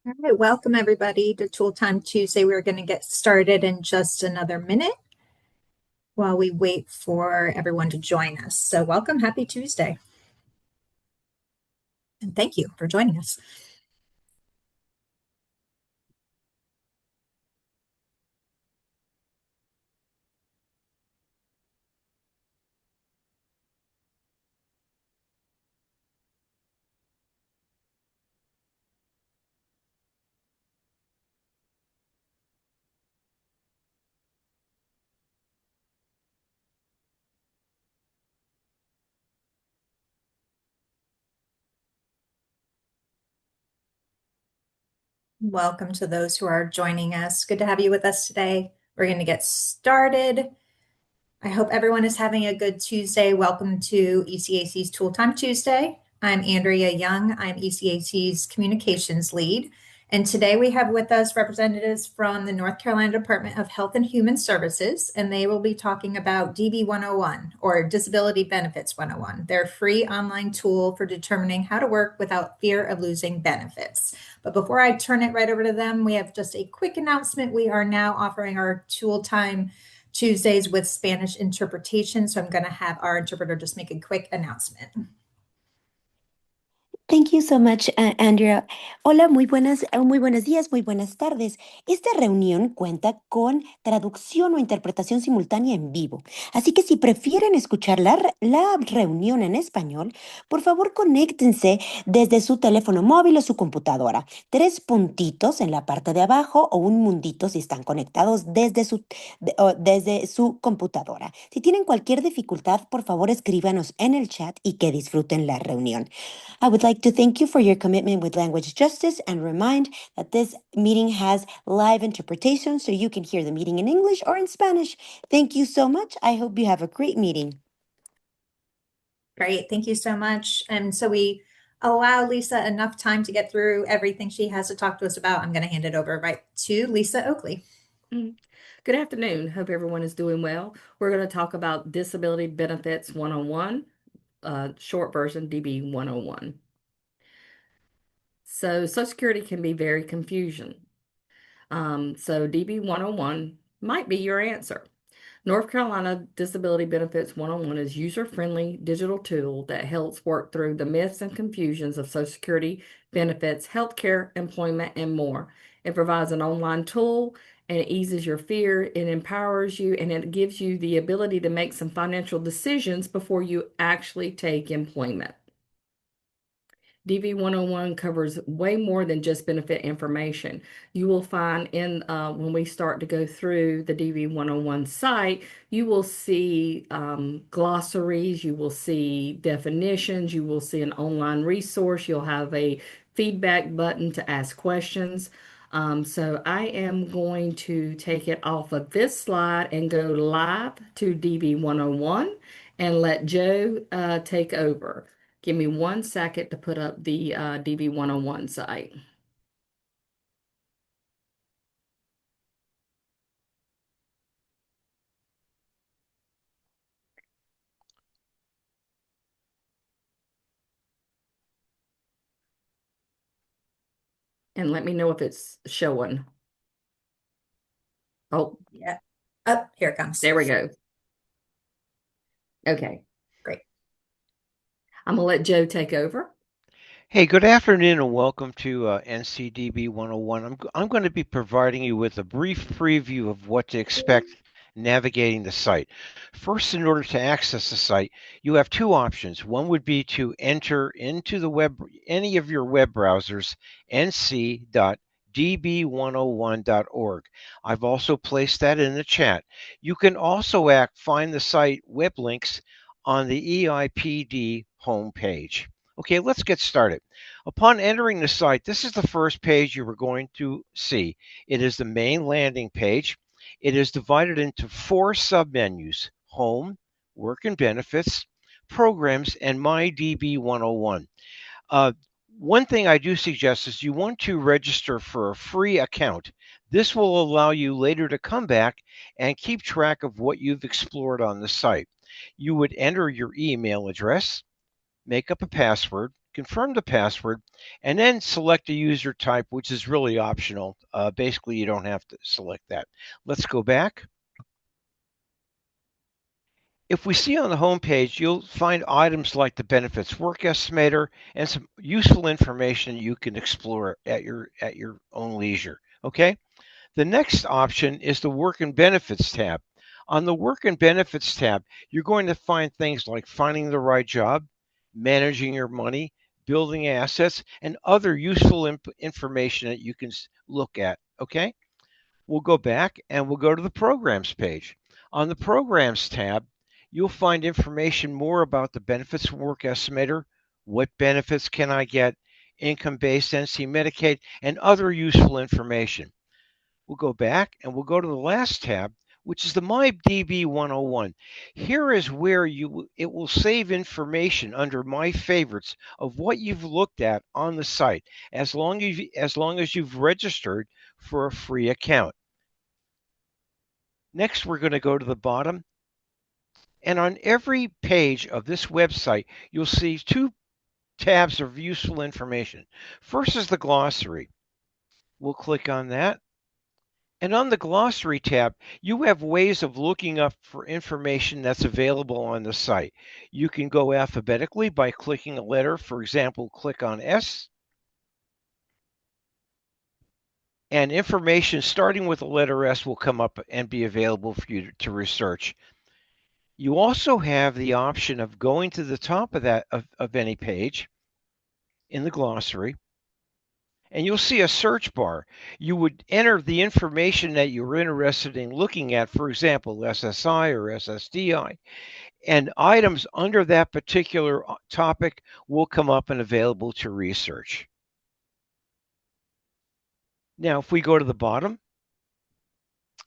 All right, welcome everybody to Tool Time Tuesday. We're going to get started in just another minute while we wait for everyone to join us. So welcome, happy Tuesday. And thank you for joining us. Welcome to those who are joining us. Good to have you with us today. We're going to get started. I hope everyone is having a good Tuesday. Welcome to ECAC's Tool Time Tuesday. I'm Andrea Young. I'm ECAC's Communications Lead. And today we have with us representatives from the North Carolina Department of Health and Human Services, and they will be talking about DB 101 or Disability Benefits 101, their free online tool for determining how to work without fear of losing benefits. But before I turn it right over to them, we have just a quick announcement. We are now offering our Tool Time Tuesdays with Spanish interpretation. So I'm going to have our interpreter just make a quick announcement. Thank you so much, Andrea. Hola, muy buenos días, muy buenas tardes. Esta reunión cuenta con traducción o interpretación simultánea en vivo. Así que si prefieren escuchar la reunión en español, por favor conéctense desde su teléfono móvil o su computadora. 3 puntitos en la parte de abajo o un mundito si están conectados desde su computadora. Si tienen cualquier dificultad, por favor escríbanos en el chat y que disfruten la reunión. I would like to thank you for your commitment with language justice and remind that this meeting has live interpretation so you can hear the meeting in English or in Spanish. Thank you so much. I hope you have a great meeting. Great. Thank you so much. And so we allow Lisa enough time to get through everything she has to talk to us about. I'm going to hand it over right to Lisa Oakley. Good afternoon. Hope everyone is doing well. We're going to talk about Disability Benefits 101, short version DB 101. So Social Security can be very confusing. So DB 101 might be your answer. North Carolina Disability Benefits 101 is a user-friendly digital tool that helps work through the myths and confusions of Social Security benefits, healthcare, employment, and more. It provides an online tool and it eases your fear, it empowers you, and it gives you the ability to make some financial decisions before you actually take employment. DV 101 covers way more than just benefit information. You will find when we start to go through the DV 101 site, you will see glossaries, you will see definitions, you will see an online resource, you'll have a feedback button to ask questions. So I am going to take it off of this slide and go live to DV 101 and let Joe take over. Give me 1 second to put up the DB 101 site. And let me know if it's showing. Oh, Yeah. Oh, here it comes. there we go. Okay. Great. I'm going to let Joe take over. Hey, good afternoon and welcome to NCDB 101. I'm going to be providing you with a brief preview of what to expect navigating the site. First, in order to access the site, you have two options. One would be to enter into the any of your web browsers, nc.db101.org. I've also placed that in the chat. You can also find the site web links on the EIPD homepage. Okay, let's get started. Upon entering the site, this is the first page you are going to see. It is the main landing page. It is divided into 4 submenus: Home, Work and Benefits, Programs, and My DB 101. One thing I do suggest is you want to register for a free account. This will allow you later to come back and keep track of what you've explored on the site. You would enter your email address, make up a password, confirm the password, and then select a user type, which is really optional. Basically, you don't have to select that. Let's go back. If we see on the home page, you'll find items like the benefits work estimator and some useful information you can explore at your own leisure. Okay. The next option is the Work and Benefits tab. On the Work and Benefits tab, you're going to find things like finding the right job, managing your money, building assets, and other useful information that you can look at. Okay. We'll go back and we'll go to the Programs page. On the Programs tab, you'll find information more about the Benefits Work Estimator, what benefits can I get, income-based NC Medicaid, and other useful information. We'll go back and we'll go to the last tab, which is the My DB 101. Here is where it will save information under My Favorites of what you've looked at on the site, as long as you've registered for a free account. Next, we're going to go to the bottom. And on every page of this website, you'll see two tabs of useful information. First is the glossary. We'll click on that. And on the glossary tab, you have ways of looking up for information that's available on the site. You can go alphabetically by clicking a letter. For example, click on S. And information starting with the letter S will come up and be available for you to research. You also have the option of going to the top of of any page in the glossary, and you'll see a search bar. You would enter the information that you're interested in looking at, for example, SSI or SSDI, and items under that particular topic will come up and available to research. Now, if we go to the bottom,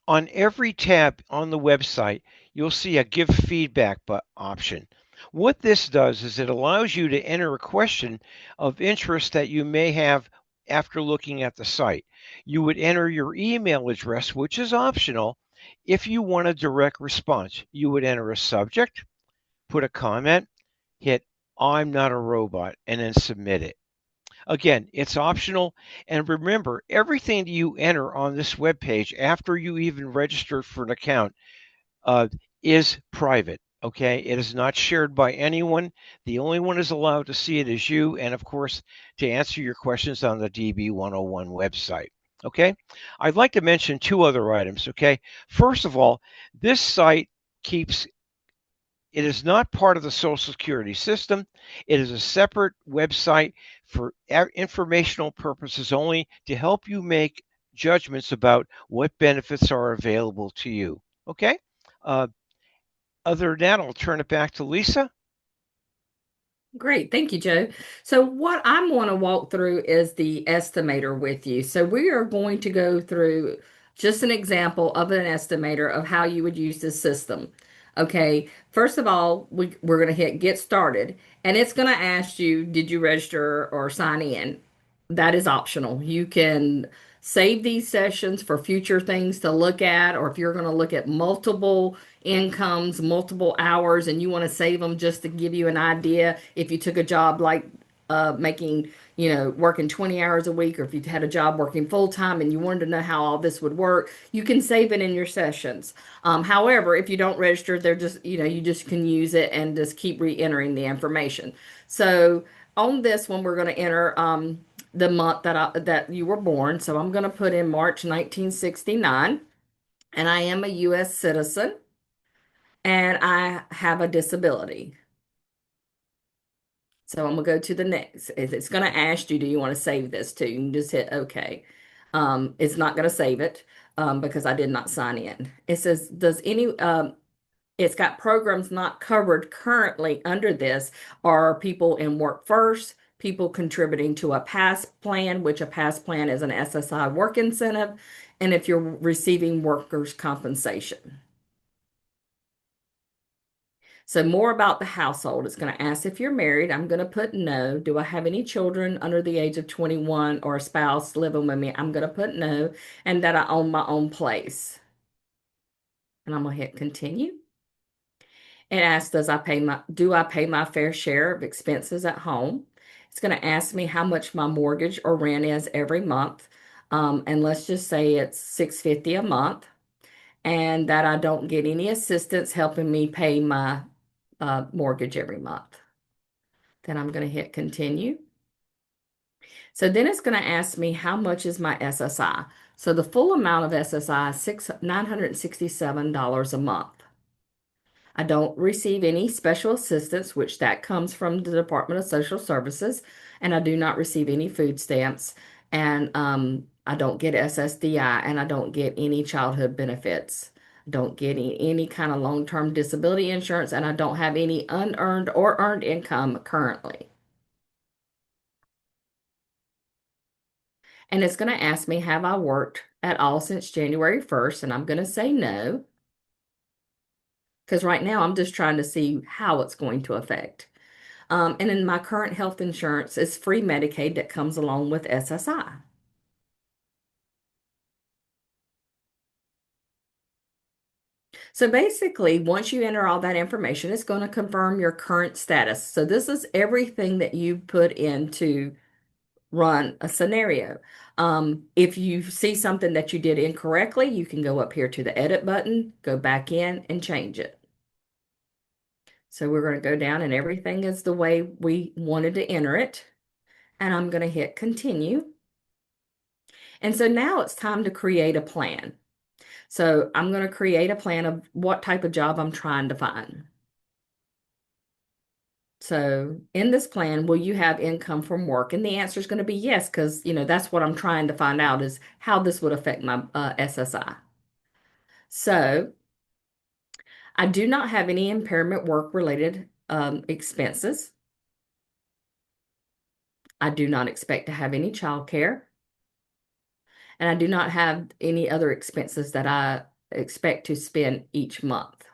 on every tab on the website, you'll see a Give Feedback option. What this does is it allows you to enter a question of interest that you may have after looking at the site. You would enter your email address, which is optional. If you want a direct response, you would enter a subject, put a comment, hit I'm not a robot, and then submit it. Again, it's optional. And remember, everything that you enter on this webpage after you even register for an account is private. Okay, it is not shared by anyone. The only one is allowed to see it is you, and of course, to answer your questions on the DB 101 website. Okay, I'd like to mention two other items. Okay, first of all, this site it is not part of the Social Security system. It is a separate website for informational purposes only to help you make judgments about what benefits are available to you. Okay? Other than that, I'll turn it back to Lisa. Great. Thank you, Joe. So what I'm going to walk through is the estimator with you. So we are going to go through just an example of an estimator of how you would use this system. Okay. First of all, we're going to hit Get Started, and it's going to ask you, did you register or sign in? That is optional. You can save these sessions for future things to look at, or if you're going to look at multiple incomes, multiple hours, and you want to save them just to give you an idea if you took a job like making, working 20 hours a week, or if you had a job working full time and you wanted to know how all this would work, you can save it in your sessions. However, if you don't register, they're just, you just can use it and just keep re-entering the information. So on this one, we're going to enter the month that you were born. So I'm going to put in March 1969, and I am a U.S. citizen, and I have a disability. So I'm going to go to the next. It's going to ask you, do you want to save this to? You can just hit OK. It's not going to save it because I did not sign in. It says, it's got programs not covered currently under this are people in Work First, people contributing to a PASS plan, which a PASS plan is an SSI work incentive, and if you're receiving workers' compensation. So more about the household. It's going to ask if you're married. I'm going to put no. Do I have any children under the age of 21 or a spouse living with me? I'm going to put no, and that I own my own place. And I'm going to hit continue. It asks, do I pay my fair share of expenses at home? It's going to ask me how much my mortgage or rent is every month. And let's just say it's $650 a month, and that I don't get any assistance helping me pay my mortgage every month. Then I'm going to hit continue. So then it's going to ask me how much is my SSI. So the full amount of SSI is $967 a month. I don't receive any special assistance, which that comes from the Department of Social Services, and I do not receive any food stamps, and I don't get SSDI, and I don't get any childhood benefits. Don't get any kind of long-term disability insurance, and I don't have any unearned or earned income currently. And it's going to ask me, have I worked at all since January 1st? And I'm going to say no, because right now I'm just trying to see how it's going to affect. And in my current health insurance is free Medicaid that comes along with SSI. So basically, once you enter all that information, it's going to confirm your current status. So this is everything that you put in to run a scenario. If you see something that you did incorrectly, you can go up here to the edit button, go back in and change it. So we're going to go down and everything is the way we wanted to enter it. And I'm going to hit continue. And so now it's time to create a plan. So I'm going to create a plan of what type of job I'm trying to find. So in this plan, will you have income from work? And the answer is going to be yes, because that's what I'm trying to find out is how this would affect my SSI. So I do not have any impairment work-related expenses. I do not expect to have any child care. And I do not have any other expenses that I expect to spend each month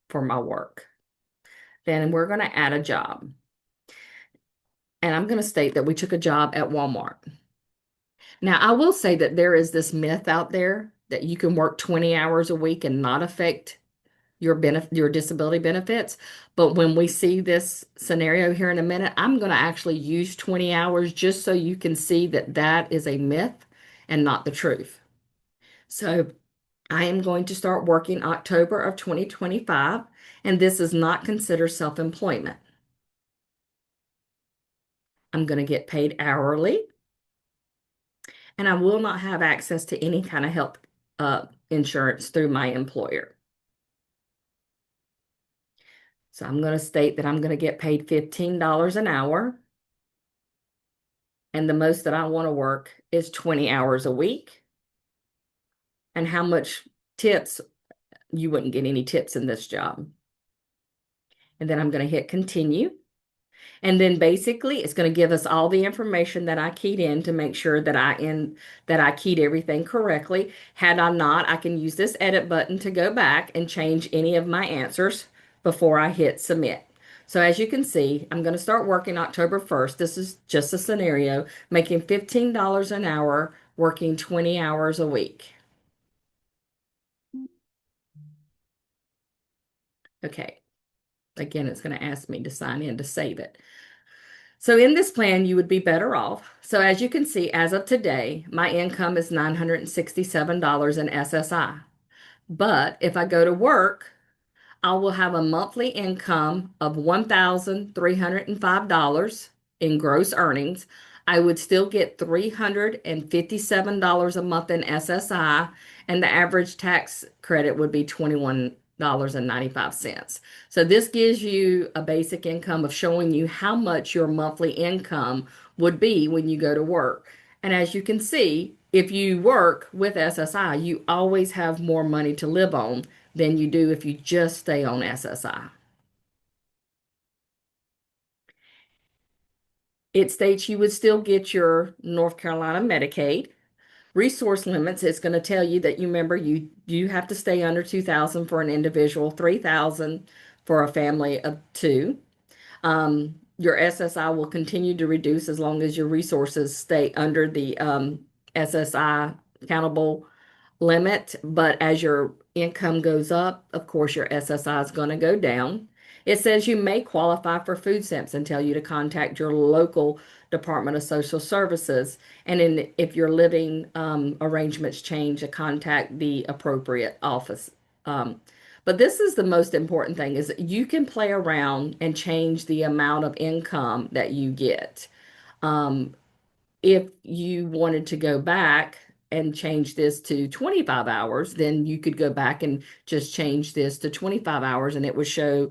for my work. Then we're going to add a job. And I'm going to state that we took a job at Walmart. Now, I will say that there is this myth out there that you can work 20 hours a week and not affect your disability benefits. But when we see this scenario here in a minute, I'm going to actually use 20 hours just so you can see that that is a myth and not the truth. So I am going to start working October of 2025, and this is not considered self-employment. I'm going to get paid hourly, and I will not have access to any kind of health insurance through my employer. So I'm going to state that I'm going to get paid $15 an hour, and the most that I want to work is 20 hours a week. And how much tips? You wouldn't get any tips in this job. And then I'm going to hit continue. And then basically it's going to give us all the information that I keyed in to make sure that I keyed everything correctly. Had I not, I can use this edit button to go back and change any of my answers before I hit submit. So as you can see, I'm going to start working October 1st. This is just a scenario, making $15 an hour, working 20 hours a week. Okay. Again, it's going to ask me to sign in to save it. So in this plan, you would be better off. So as you can see, as of today, my income is $967 in SSI. But if I go to work, I will have a monthly income of $1,305 in gross earnings. I would still get $357 a month in SSI, and the average tax credit would be $21.95. So this gives you a basic income of showing you how much your monthly income would be when you go to work. And as you can see, if you work with SSI, you always have more money to live on than you do if you just stay on SSI. It states you would still get your North Carolina Medicaid. Resource limits, it's going to tell you that you have to stay under 2,000 for an individual, 3,000 for a family of two. Your SSI will continue to reduce as long as your resources stay under the SSI accountable limit. But as your income goes up, of course, your SSI is going to go down. It says you may qualify for food stamps and tell you to contact your local Department of Social Services. And if your living arrangements change, to contact the appropriate office. Um, but this is the most important thing is you can play around and change the amount of income that you get. Um, if you wanted to go back and change this to 25 hours, then you could go back and just change this to 25 hours and it would show,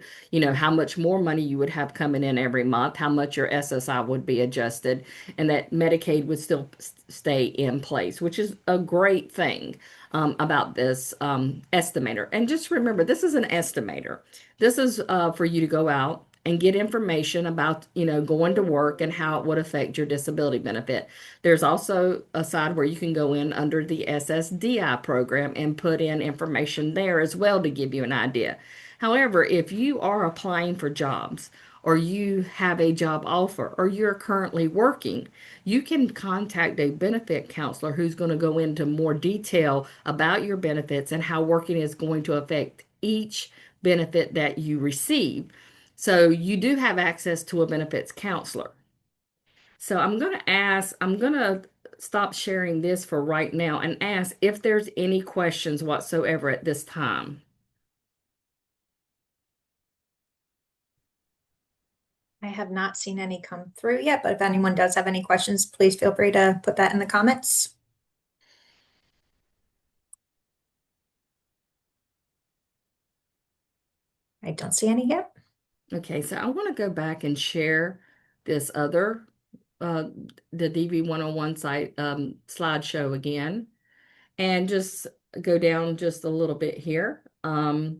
how much more money you would have coming in every month, how much your SSI would be adjusted, and that Medicaid would still stay in place, which is a great thing about this estimator. And just remember, this is an estimator. This is for you to go out and get information about, going to work and how it would affect your disability benefit. There's also a side where you can go in under the SSDI program and put in information there as well to give you an idea. However, if you are applying for jobs or you have a job offer or you're currently working, you can contact a benefit counselor who's going to go into more detail about your benefits and how working is going to affect each benefit that you receive. So you do have access to a benefits counselor. So I'm going to stop sharing this for right now and ask if there's any questions whatsoever at this time. I have not seen any come through yet, but if anyone does have any questions, please feel free to put that in the comments. I don't see any yet. Okay, so I want to go back and share this other, the DV101 site slideshow again, and just go down just a little bit here. I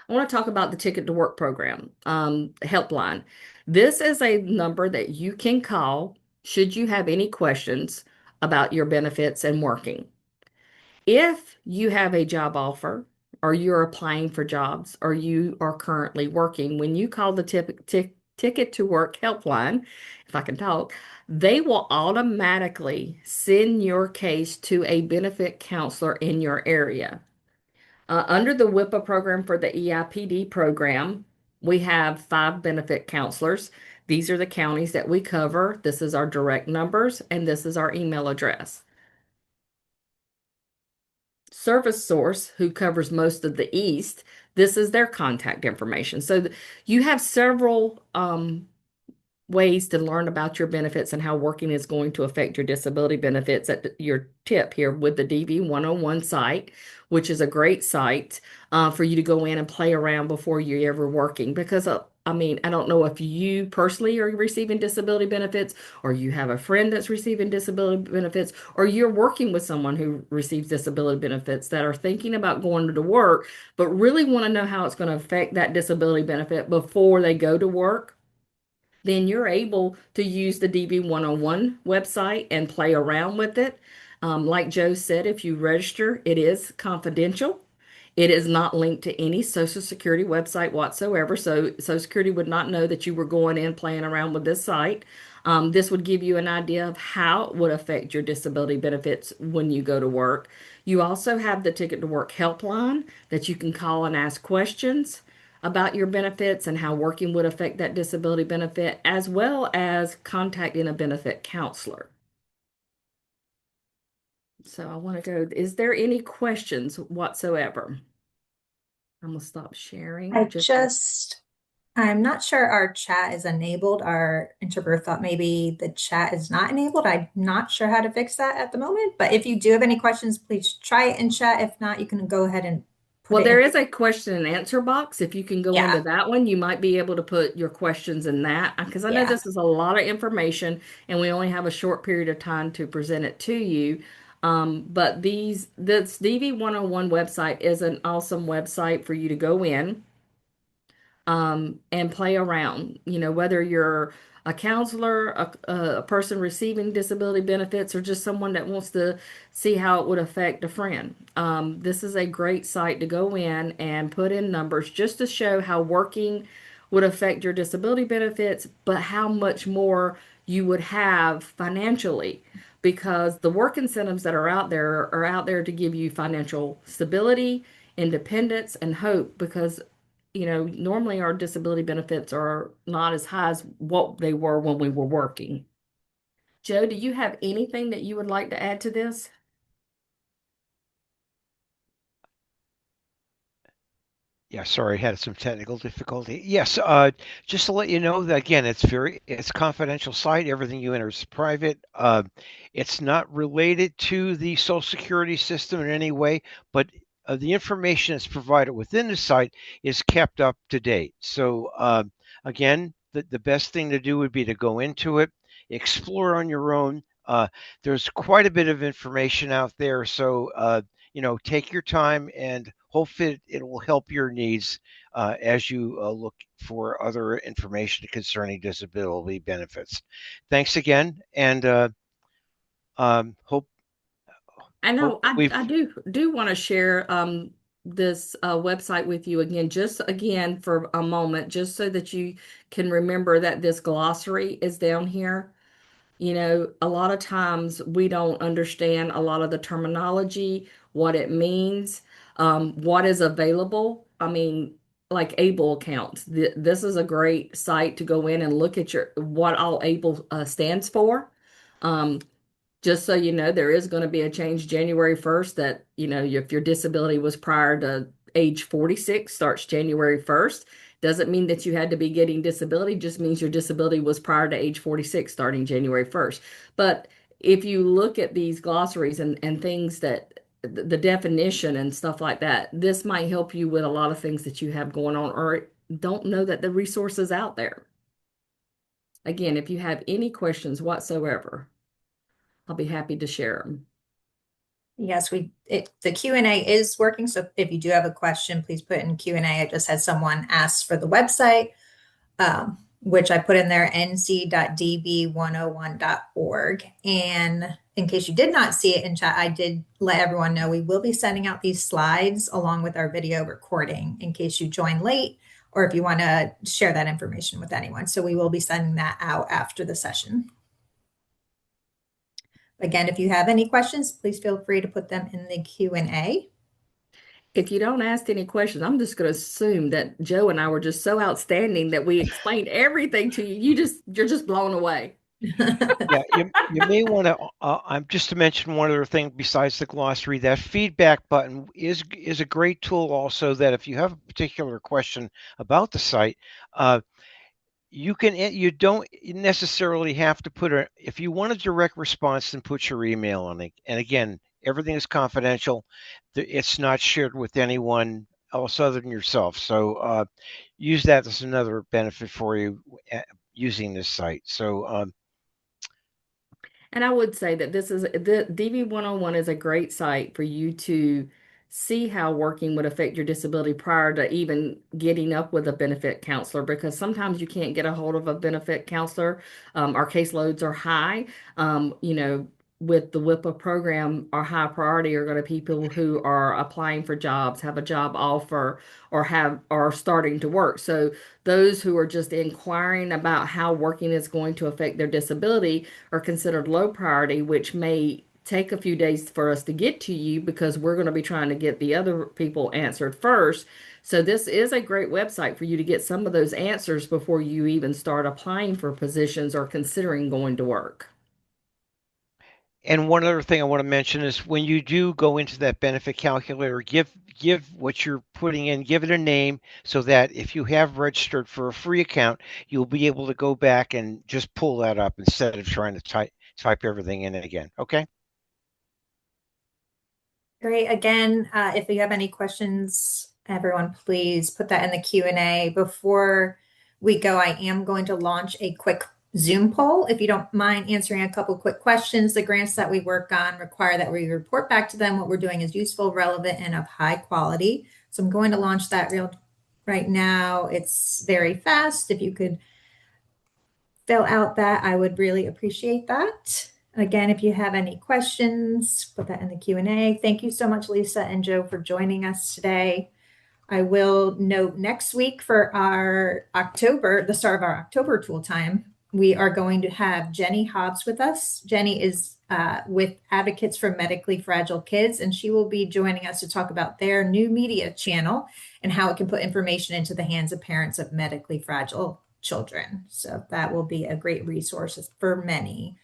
want to talk about the Ticket to Work program, helpline. This is a number that you can call should you have any questions about your benefits and working. If you have a job offer or you're applying for jobs or you are currently working, when you call the Ticket to Work helpline, if I can talk, they will automatically send your case to a benefit counselor in your area. Under the WIPA program for the EIPD program, we have 5 benefit counselors. These are the counties that we cover. This is our direct numbers, and this is our email address. Service Source, who covers most of the East, this is their contact information. So you have several ways to learn about your benefits and how working is going to affect your disability benefits at your tip here with the DV101 site, which is a great site for you to go in and play around before you're ever working. Because, I don't know if you personally are receiving disability benefits or you have a friend that's receiving disability benefits or you're working with someone who receives disability benefits that are thinking about going to work, but really want to know how it's going to affect that disability benefit before they go to work. Then you're able to use the DB101 website and play around with it. Like Joe said, if you register, it is confidential. It is not linked to any Social Security website whatsoever. So Social Security would not know that you were going in playing around with this site. This would give you an idea of how it would affect your disability benefits when you go to work. You also have the Ticket to Work helpline that you can call and ask questions about your benefits and how working would affect that disability benefit, as well as contacting a benefit counselor. So I want to go, is there any questions whatsoever? I'm going to stop sharing. I'm not sure our chat is enabled. Our interpreter thought maybe the chat is not enabled. I'm not sure how to fix that at the moment, but if you do have any questions, please try it in chat. If not, you can go ahead and put Well, it there in. is a question and answer box. If you can go Yeah. into that one, you might be able to put your questions in that because I know Yeah. this is a lot of information and we only have a short period of time to present it to you. But this DV101 website is an awesome website for you to go in and play around. Whether you're a counselor, a person receiving disability benefits, or just someone that wants to see how it would affect a friend. This is a great site to go in and put in numbers just to show how working would affect your disability benefits, but how much more you would have financially. Because the work incentives that are out there to give you financial stability independence, and hope, because normally our disability benefits are not as high as what they were when we were working. Joe, do you have anything that you would like to add to this? Yeah, sorry, I had some technical difficulty. Yes, just to let you know that again, it's confidential site. Everything you enter is private. It's not related to the Social Security system in any way, but the information that's provided within the site is kept up to date. So again, the best thing to do would be to go into it, explore on your own. There's quite a bit of information out there, so take your time and hopefully it will help your needs as you look for other information concerning disability benefits. Thanks again, and hope I know we've. I do want to share this website with you again, just again for a moment, just so that you can remember that this glossary is down here. A lot of times we don't understand a lot of the terminology, what it means, what is available. I mean, like ABLE accounts. This is a great site to go in and look at what all ABLE stands for. Um, just so you know, there is going to be a change January 1st that, if your disability was prior to age 46, starts January 1st. Doesn't mean that you had to be getting disability, just means your disability was prior to age 46, starting January 1st. But if you look at these glossaries and things that the definition and stuff like that, this might help you with a lot of things that you have going on or don't know that the resource is out there. Again, if you have any questions whatsoever, I'll be happy to share them. Yes, the Q&A is working. So if you do have a question, please put in Q&A. I just had someone ask for the website, which I put in there, nc.db101.org. And in case you did not see it in chat, I did let everyone know we will be sending out these slides along with our video recording in case you join late or if you want to share that information with anyone. So we will be sending that out after the session. Again, if you have any questions, please feel free to put them in the Q&A. If you don't ask any questions, I'm just going to assume that Joe and I were just so outstanding that we explained everything to you. You're just blown away. Yeah, you may want to. I'm just to mention one other thing besides the glossary. That feedback button is a great tool. Also, that if you have a particular question about the site, you don't necessarily have to put if you want a direct response, then put your email on it. And again, everything is confidential. It's not shared with anyone else other than yourself. So use that as another benefit for you using this site. So. And I would say that the DV101 is a great site for you to see how working would affect your disability prior to even getting up with a benefit counselor, because sometimes you can't get a hold of a benefit counselor. Our caseloads are high. With the WIPA program, our high priority are going to be people who are applying for jobs, have a job offer, or are starting to work. So those who are just inquiring about how working is going to affect their disability are considered low priority, which may take a few days for us to get to you because we're going to be trying to get the other people answered first. So this is a great website for you to get some of those answers before you even start applying for positions or considering going to work. And one other thing I want to mention is when you do go into that benefit calculator, give what you're putting in, give it a name so that if you have registered for a free account, you'll be able to go back and just pull that up instead of trying to type everything in again. Okay. Great. Again, if you have any questions, everyone, please put that in the Q&A. Before we go, I am going to launch a quick Zoom poll. If you don't mind answering a couple quick questions, the grants that we work on require that we report back to them what we're doing is useful, relevant, and of high quality. So I'm going to launch that right now. It's very fast. If you could fill out that, I would really appreciate that. Again, if you have any questions, put that in the Q&A. Thank you so much, Lisa and Joe, for joining us today. I will note next week for the start of our October tool time, we are going to have Jenny Hobbs with us. Jenny is with Advocates for Medically Fragile Kids, and she will be joining us to talk about their new media channel and how it can put information into the hands of parents of medically fragile children. So that will be a great resource for many.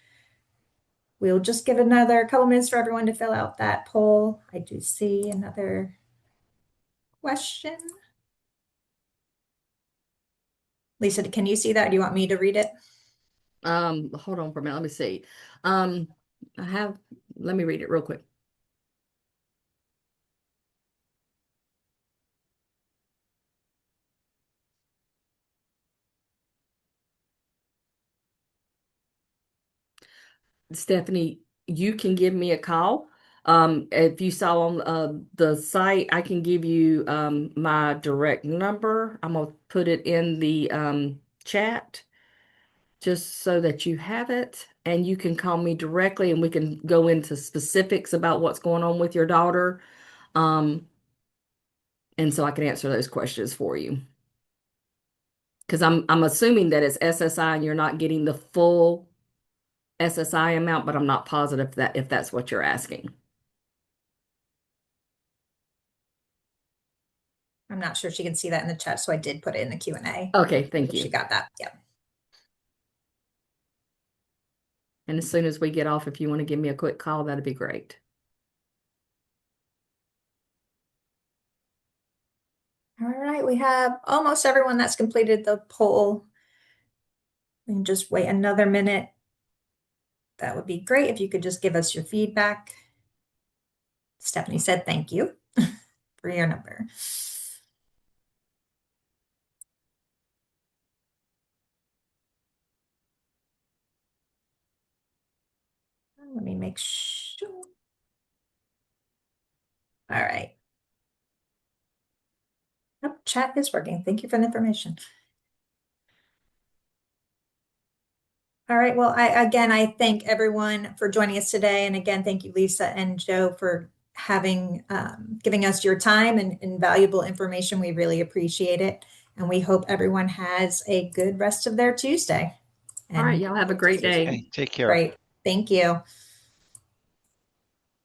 We'll just give another couple minutes for everyone to fill out that poll. I do see another question. Lisa, can you see that? Or do you want me to read it? Hold on for a minute. Let me see. Let me read it real quick. Stephanie, you can give me a call. If you saw on the site, I can give you my direct number. I'm gonna put it in the chat just so that you have it, and you can call me directly, and we can go into specifics about what's going on with your daughter. And so I can answer those questions for you. Because I'm assuming that it's SSI and you're not getting the full SSI amount, but I'm not positive that if that's what you're asking. I'm not sure she can see that in the chat, so I did put it in the Q&A. Okay, thank She you. got that. Yeah. And as soon as we get off, if you want to give me a quick call, that'd be great. All right, we have almost everyone that's completed the poll. We can just wait another minute. That would be great if you could just give us your feedback. Stephanie said thank you for your number. Let me make sure. All right. Oh, chat is working. Thank you for the information. All right. Well, I thank everyone for joining us today. And again, thank you, Lisa and Joe, for giving us your time and valuable information. We really appreciate it. And we hope everyone has a good rest of their Tuesday. All right. Y'all have a great day. Hey, take care. Great. Thank you.